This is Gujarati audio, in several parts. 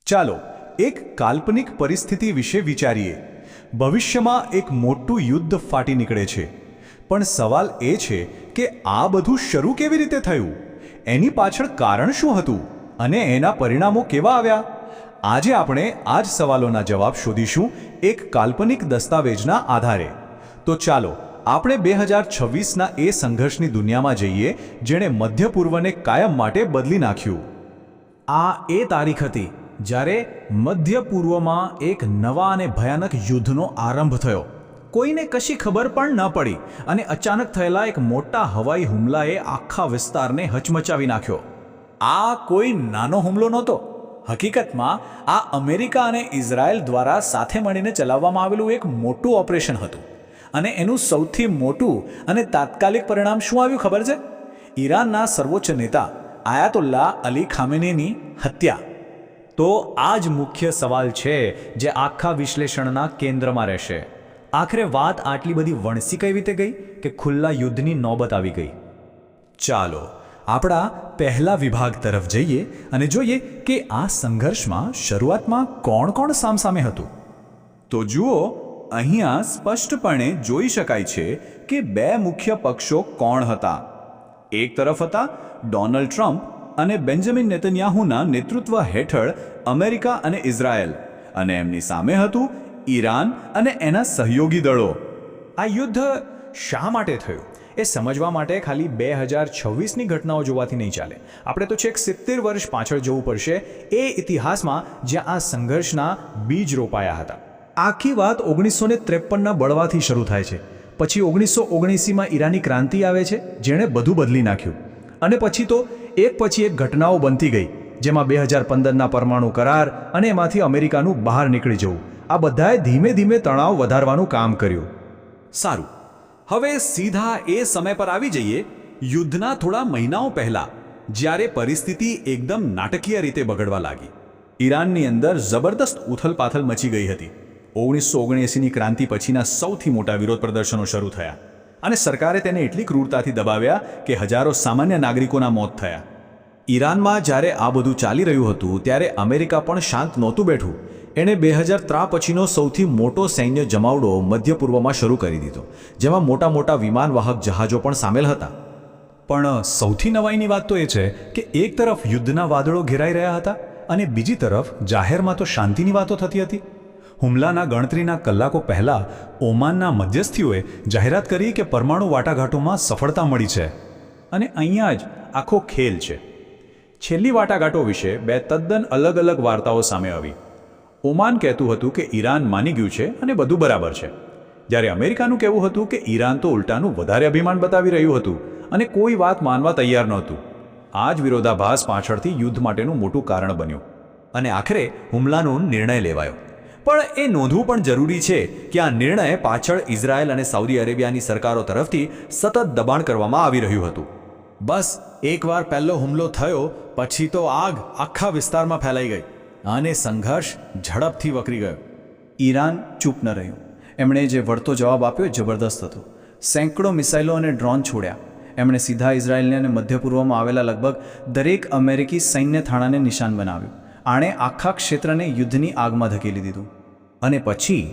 ચાલો એક કાલ્પનિક પરિસ્થિતિ વિશે વિચારીએ. ભવિષ્યમાં એક મોટું યુદ્ધ ફાટી નીકળે છે, પણ સવાલ એ છે કે આ બધું શરૂ કેવી રીતે થયું, એની પાછળ કારણ શું હતું અને એના પરિણામો કેવા આવ્યા. આજે આપણે આ જ સવાલોના જવાબ શોધીશું એક કાલ્પનિક દસ્તાવેજના આધારે. તો ચાલો આપણે 2026ના એ સંઘર્ષની દુનિયામાં જઈએ જેણે મધ્ય પૂર્વને કાયમ માટે બદલી નાખ્યું. આ એ તારીખ હતી જ્યારે મધ્ય પૂર્વમાં એક નવા અને ભયાનક યુદ્ધનો આરંભ થયો. કોઈને કશી ખબર પણ ન પડી અને અચાનક થયેલા એક મોટા હવાઈ હુમલાએ આખા વિસ્તારને હચમચાવી નાખ્યો. આ કોઈ નાનો હુમલો નહોતો. હકીકતમાં આ અમેરિકા અને ઇઝરાયલ દ્વારા સાથે મળીને ચલાવવામાં આવેલું એક મોટું ઓપરેશન હતું. અને એનું સૌથી મોટું અને તાત્કાલિક પરિણામ શું આવ્યું ખબર છે? ઈરાનના સર્વોચ્ચ નેતા આયાતુલ્લાહ અલી ખામેનીની હત્યા. તો આ જ મુખ્ય સવાલ છે જે આખા વિશ્લેષણના કેન્દ્રમાં રહેશે. આખરે વાત આટલી બધી વણસી કઈ રીતે ગઈ કે ખુલ્લા યુદ્ધની નોબત આવી ગઈ. ચાલો આપણા પહેલા વિભાગ તરફ જઈએ અને જોઈએ કે આ સંઘર્ષમાં શરૂઆતમાં કોણ કોણ સામસામે હતું. તો જુઓ, અહીંયા સ્પષ્ટપણે જોઈ શકાય છે કે બે મુખ્ય પક્ષો કોણ હતા. એક તરફ હતા ડોનાલ્ડ ટ્રમ્પ અને બેન્જામિન નેતન્યાહુના નેતૃત્વ હેઠળ અમેરિકા અને ઇઝરાયલ, અને એમની સામે હતું ઈરાન અને એના સહયોગી દળો. આ યુદ્ધ શા માટે થયું એ સમજવા માટે ખાલી 2026ની ઘટનાઓ જોવાથી નહીં ચાલે. આપણે તો છેક 70 વર્ષ પાછળ જવું પડશે, એ ઇતિહાસમાં જ્યાં આ સંઘર્ષના બીજ રોપાયા હતા. આખી વાત 1953ના બળવાથી શરૂ થાય છે. પછી 1979માં ઈરાની ક્રાંતિ આવે છે જેણે બધું બદલી નાખ્યું. અને પછી તો એક પછી એક ઘટનાઓ બનતી ગઈ, જેમાં 2015ના પરમાણુ કરાર અને એમાંથી અમેરિકાનું બહાર નીકળી જવું, આ બધાએ ધીમે ધીમે તણાવ વધારવાનું કામ કર્યું. સારું, હવે સીધા એ સમય પર આવી જઈએ, યુદ્ધના થોડા મહિનાઓ પહેલા, જ્યારે પરિસ્થિતિ એકદમ નાટકીય રીતે બગડવા લાગી. ઈરાનની અંદર જબરદસ્ત ઉથલપાથલ મચી ગઈ હતી. 1979ની ક્રાંતિ પછીના સૌથી મોટા વિરોધ પ્રદર્શનો શરૂ થયા અને સરકારે તેને એટલી ક્રૂરતાથી દબાવ્યા કે હજારો સામાન્ય નાગરિકોના મોત થયા. ઈરાનમાં જ્યારે આ બધું ચાલી રહ્યું હતું ત્યારે અમેરિકા પણ શાંત નહોતું બેઠું. એણે 2003 પછીનો સૌથી મોટો સૈન્ય જમાવડો મધ્ય પૂર્વમાં શરૂ કરી દીધો, જેમાં મોટા મોટા વિમાનવાહક જહાજો પણ સામેલ હતા. પણ સૌથી નવાઈની વાત તો એ છે કે એક તરફ યુદ્ધના વાદળો ઘેરાઈ રહ્યા હતા અને બીજી તરફ જાહેરમાં તો શાંતિની વાતો થતી હતી. હુમલાના ગણતરીના કલાકો પહેલાં ઓમાનના મધ્યસ્થીઓએ જાહેરાત કરી કે પરમાણુ વાટાઘાટોમાં સફળતા મળી છે. અને અહીંયા જ આખો ખેલ છે. છેલ્લી વાટાઘાટો વિશે બે તદ્દન અલગ અલગ વાર્તાઓ સામે આવી. ઓમાન કહેતું હતું કે ઈરાન માની ગયું છે અને બધું બરાબર છે, જ્યારે અમેરિકાનું કહેવું હતું કે ઈરાન તો ઉલટાનું વધારે અભિમાન બતાવી રહ્યું હતું અને કોઈ વાત માનવા તૈયાર નહોતું. આ જ વિરોધાભાસ પાછળથી યુદ્ધ માટેનું મોટું કારણ બન્યું અને આખરે હુમલાનો નિર્ણય લેવાયો. પણ એ નોંધવું પણ જરૂરી છે કે આ નિર્ણય પાછળ ઇઝરાયલ અને સાઉદી અરેબિયાની સરકારો તરફથી સતત દબાણ કરવામાં આવી રહ્યું હતું. બસ એકવાર પહેલો હુમલો થયો પછી તો આગ આખા વિસ્તારમાં ફેલાઈ ગઈ અને સંઘર્ષ ઝડપથી વકરી ગયો. ઈરાન ચૂપ ન રહ્યું. એમણે જે વળતો જવાબ આપ્યો એ જબરદસ્ત હતો. સેંકડો મિસાઇલો અને ડ્રોન છોડ્યા. એમણે સીધા ઇઝરાયલને અને મધ્ય પૂર્વમાં આવેલા લગભગ દરેક અમેરિકી સૈન્ય થાણાને નિશાન બનાવ્યું. આણે આખા ક્ષેત્રને યુદ્ધની આગમાં ધકેલી દીધું. અને પછી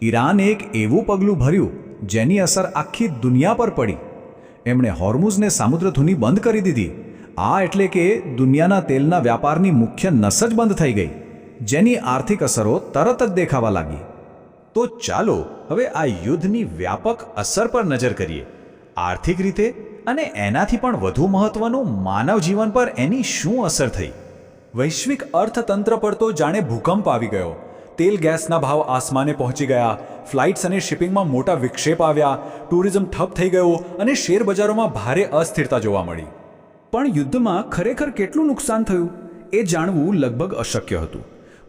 ઈરાને એક એવું પગલું ભર્યું જેની અસર આખી દુનિયા પર પડી. એમણે હોર્મુઝને સામુદ્રધુની બંધ કરી દીધી. આ એટલે કે દુનિયાના તેલના વ્યાપારની મુખ્ય નસ જ બંધ થઈ ગઈ, જેની આર્થિક અસરો તરત જ દેખાવા લાગી. તો ચાલો હવે આ યુદ્ધની વ્યાપક અસર પર નજર કરીએ. આર્થિક રીતે અને એનાથી પણ વધુ મહત્વનું, માનવ જીવન પર એની શું અસર થઈ. વૈશ્વિક અર્થતંત્ર પર તો જાણે ભૂકંપ આવી ગયો. તેલ ગેસના ભાવ આસમાને પહોંચી ગયા, ફ્લાઇટ્સ અને શિપિંગમાં મોટા વિક્ષેપ આવ્યા, ટુરિઝમ ઠપ થઈ ગયો અને શેરબજારોમાં ભારે અસ્થિરતા જોવા મળી. પણ યુદ્ધમાં ખરેખર કેટલું નુકસાન થયું એ જાણવું લગભગ અશક્ય હતું.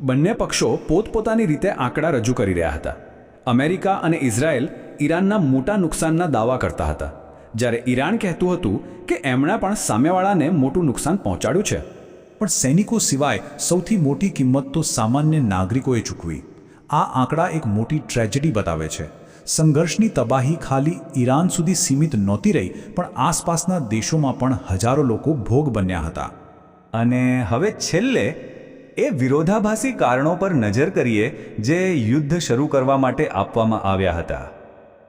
બંને પક્ષો પોતપોતાની રીતે આંકડા રજૂ કરી રહ્યા હતા. અમેરિકા અને ઇઝરાયલ ઈરાનના મોટા નુકસાનના દાવા કરતા હતા, જ્યારે ઈરાન કહેતું હતું કે એમણે પણ સામેવાળાને મોટું નુકસાન પહોંચાડ્યું છે. પણ સૈનિકો સિવાય સૌથી મોટી કિંમત તો સામાન્ય નાગરિકોએ ચૂકવી. આ આંકડા એક મોટી ટ્રેજેડી બતાવે છે. સંઘર્ષની તબાહી ખાલી ઈરાન સુધી સીમિત નહોતી રહી, પણ આસપાસના દેશોમાં પણ હજારો લોકો ભોગ બન્યા હતા. અને હવે છેલ્લે એ વિરોધાભાસી કારણો પર નજર કરીએ જે યુદ્ધ શરૂ કરવા માટે આપવામાં આવ્યા હતા.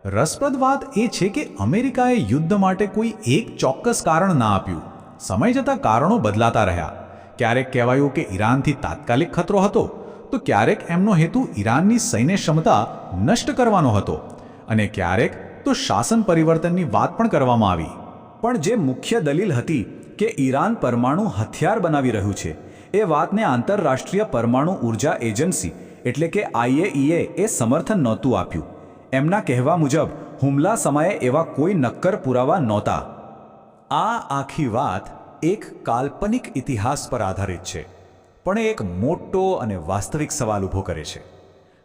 રસપ્રદ વાત એ છે કે અમેરિકાએ યુદ્ધ માટે કોઈ એક ચોક્કસ કારણ ના આપ્યું. સમય જતાં કારણો બદલાતા રહ્યા. ક્યારેક કહેવાયું કે ઈરાનથી તાત્કાલિક ખતરો હતો, તો ક્યારેક એમનો હેતુ ઈરાનની સૈન્ય ક્ષમતા નષ્ટ કરવાનો હતો, અને ક્યારેક તો શાસન પરિવર્તનની વાત પણ કરવામાં આવી. પણ જે મુખ્ય દલીલ હતી કે ઈરાન પરમાણુ હથિયાર બનાવી રહ્યું છે, એ વાતને આંતરરાષ્ટ્રીય પરમાણુ ઉર્જા એજન્સી એટલે કે IAEA એ સમર્થન નહોતું આપ્યું. એમના કહેવા મુજબ હુમલા સમયે એવા કોઈ નક્કર પુરાવા નહોતા. આ આખી વાત એક કાલ્પનિક ઇતિહાસ પર આધારિત છે, પણ એ એક મોટો અને વાસ્તવિક સવાલ ઊભો કરે છે.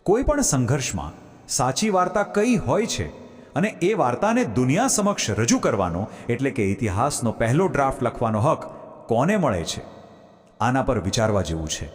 કોઈ પણ સંઘર્ષમાં સાચી વાર્તા કઈ હોય છે, અને એ વાર્તાને દુનિયા સમક્ષ રજૂ કરવાનો એટલે કે ઇતિહાસનો પહેલો ડ્રાફ્ટ લખવાનો હક કોને મળે છે? આના પર વિચારવા જેવું છે.